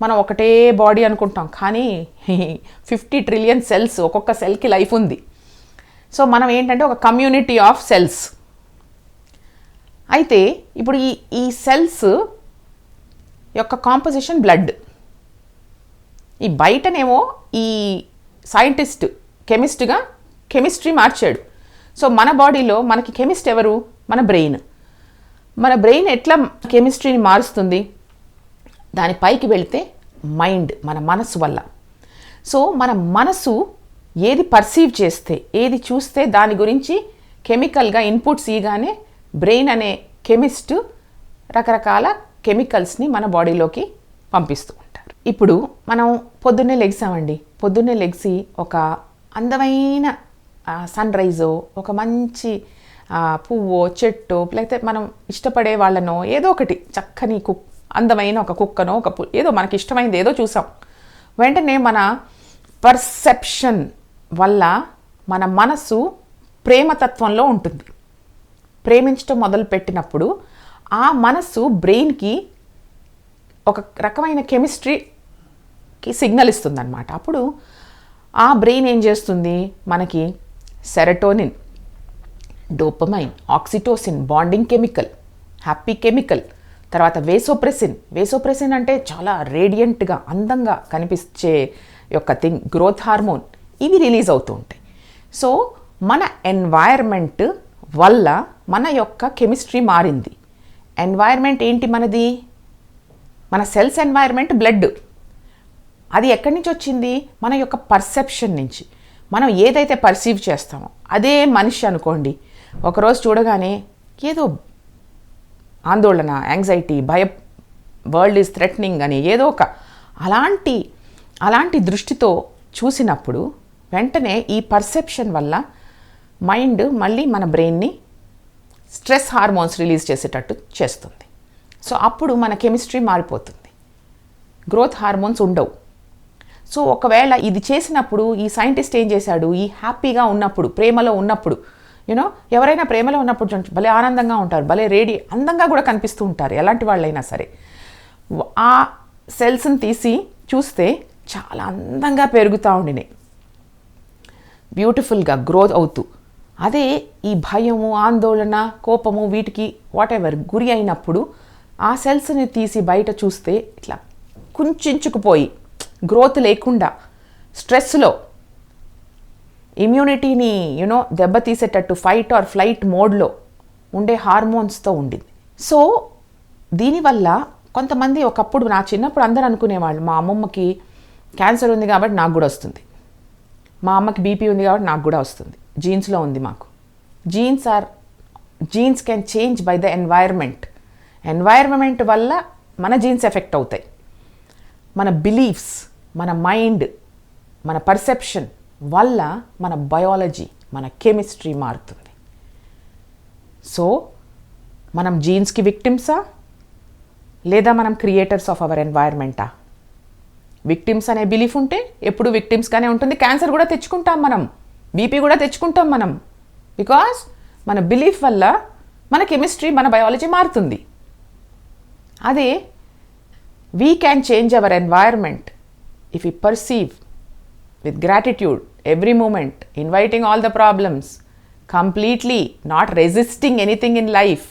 S1: మనం ఒకటే బాడీ అనుకుంటాం, కానీ 50 ట్రిలియన్ సెల్స్, ఒక్కొక్క సెల్కి లైఫ్ ఉంది. సో మనం ఏంటంటే ఒక కమ్యూనిటీ ఆఫ్ సెల్స్. అయితే ఇప్పుడు ఈ సెల్స్ యొక్క కాంపోజిషన్ బ్లడ్. ఈ బయటనేమో ఈ సైంటిస్ట్ కెమిస్ట్గా కెమిస్ట్రీ మార్చాడు. సో మన బాడీలో మనకి కెమిస్ట్ ఎవరు, మన బ్రెయిన్. మన బ్రెయిన్ ఎట్లా కెమిస్ట్రీని మారుస్తుంది, దాని పైకి వెళితే మైండ్, మన మనసు వల్ల. సో మన మనసు ఏది పర్సీవ్ చేస్తే, ఏది చూస్తే దాని గురించి కెమికల్గా ఇన్పుట్స్ ఇగానే బ్రెయిన్ అనే కెమిస్ట్ రకరకాల కెమికల్స్ని మన బాడీలోకి పంపిస్తూ ఉంటారు. ఇప్పుడు మనం పొద్దున్నే లెగిసామండి, పొద్దున్నే లెగిసి ఒక అందమైన సన్ రైజో, ఒక మంచి పువ్వో, చెట్టో, లేకపోతే మనం ఇష్టపడే వాళ్ళనో ఏదో ఒకటి చక్కని అందమైన ఒక కుక్కనో, ఏదో మనకి ఇష్టమైనది ఏదో చూసాం. వెంటనే మన పర్సెప్షన్ వల్ల మన మనసు ప్రేమతత్వంలో ఉంటుంది. ప్రేమించడం మొదలుపెట్టినప్పుడు ఆ మనసు బ్రెయిన్కి ఒక రకమైన కెమిస్ట్రీకి సిగ్నల్ ఇస్తుంది అన్నమాట. అప్పుడు ఆ బ్రెయిన్ ఏం చేస్తుంది, మనకి serotonin, dopamine, oxytocin, bonding chemical, happy chemical, తర్వాత వేసోప్రెసిన్ అంటే చాలా రేడియంట్గా అందంగా కనిపించే యొక్క గ్రోత్ హార్మోన్, ఇవి రిలీజ్ అవుతూ ఉంటాయి. సో మన ఎన్వైర్మెంట్ వల్ల మన యొక్క కెమిస్ట్రీ మారింది. ఎన్వైర్మెంట్ ఏంటి మనది, మన సెల్స్ ఎన్వైర్మెంట్ బ్లడ్. అది ఎక్కడి నుంచి వచ్చింది, మన యొక్క పర్సెప్షన్ నుంచి. మనం ఏదైతే పర్సీవ్ చేస్తామో అదే మనిషి అనుకోండి, ఒకరోజు చూడగానే ఏదో ఆందోళన, యాంగ్జైటీ, భయం, వరల్డ్ ఈజ్ థ్రెటనింగ్ అని ఏదో ఒక అలాంటి దృష్టితో చూసినప్పుడు వెంటనే ఈ పర్సెప్షన్ వల్ల మైండ్ మళ్ళీ మన బ్రెయిన్ని స్ట్రెస్ హార్మోన్స్ రిలీజ్ చేసేటట్టు చేస్తుంది. సో అప్పుడు మన కెమిస్ట్రీ మారిపోతుంది, గ్రోత్ హార్మోన్స్ ఉండవు. సో ఒకవేళ ఇది చేసినప్పుడు ఈ సైంటిస్ట్ ఏం చేశాడు, ఈ హ్యాపీగా ఉన్నప్పుడు, ప్రేమలో ఉన్నప్పుడు, ఎవరైనా ప్రేమలో ఉన్నప్పుడు భలే ఆనందంగా ఉంటారు, భలే అందంగా కూడా కనిపిస్తూ ఉంటారు, ఎలాంటి వాళ్ళైనా సరే. ఆ సెల్స్ని తీసి చూస్తే చాలా అందంగా పెరుగుతూ ఉండినాయి, బ్యూటిఫుల్గా గ్రోత్ అవుతూ. అదే ఈ భయము, ఆందోళన, కోపము, వీటికి వాట్ ఎవర్ గురి అయినప్పుడు ఆ సెల్స్ని తీసి బయట చూస్తే ఇట్లా కుంచుకుపోయి గ్రోత్ లేకుండా స్ట్రెస్లో ఇమ్యూనిటీని దెబ్బతీసేటట్టు ఫైట్ ఆర్ ఫ్లైట్ మోడ్లో ఉండే హార్మోన్స్తో ఉండింది. సో దీనివల్ల కొంతమంది, ఒకప్పుడు నా చిన్నప్పుడు అందరూ అనుకునేవాళ్ళు, మా అమ్మమ్మకి క్యాన్సర్ ఉంది కాబట్టి నాకు కూడా వస్తుంది, మా అమ్మకి బీపీ ఉంది కాబట్టి నాకు కూడా వస్తుంది, జీన్స్లో ఉంది మాకు. Jeans can change by the environment వల్ల మన జీన్స్ ఎఫెక్ట్ అవుతాయి. మన బిలీఫ్స్, మన మైండ్, మన పర్సెప్షన్ వల్ల మన బయాలజీ, మన కెమిస్ట్రీ మారుతుంది. సో మనం జీన్స్కి విక్టిమ్సా లేదా మనం క్రియేటర్స్ ఆఫ్ అవర్ ఎన్వైర్న్మెంటా? విక్టిమ్స్ అనే బిలీఫ్ ఉంటే ఎప్పుడు విక్టిమ్స్గానే ఉంటుంది. క్యాన్సర్ కూడా తెచ్చుకుంటాం మనం, బీపీ కూడా తెచ్చుకుంటాం మనం, బికాస్ మన బిలీఫ్ వల్ల మన కెమిస్ట్రీ, మన బయాలజీ మారుతుంది. అదే We can change our environment if we perceive with gratitude every moment, inviting all the problems, completely not resisting anything in life.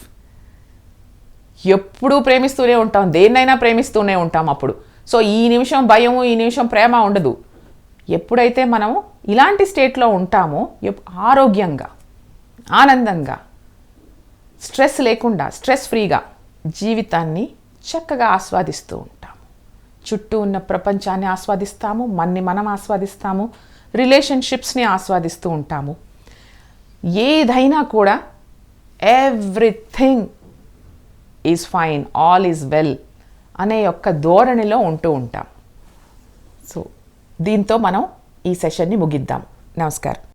S1: ఎప్పుడూ ప్రేమిస్తూనే ఉంటాం, దేన్నైనా ప్రేమిస్తూనే ఉంటాం. అప్పుడు సో ఈ నిమిషం భయము, ఈ నిమిషం ప్రేమ ఉండదు. ఎప్పుడైతే మనం ఇలాంటి స్టేట్లో ఉంటామో ఆరోగ్యంగా, ఆనందంగా, స్ట్రెస్ లేకుండా, స్ట్రెస్ ఫ్రీగా జీవితాన్ని చక్కగా ఆస్వాదిస్తూ ఉంటాము. చుట్టూ ఉన్న ప్రపంచాన్ని ఆస్వాదిస్తాము, మనని మనం ఆస్వాదిస్తాము, రిలేషన్షిప్స్ని ఆస్వాదిస్తూ ఉంటాము. ఏదైనా కూడా everything is fine, all is well అనే యొక్క ధోరణిలో ఉంటూ ఉంటాం. సో దీంతో మనం ఈ సెషన్ని ముగిద్దాం. నమస్కారం.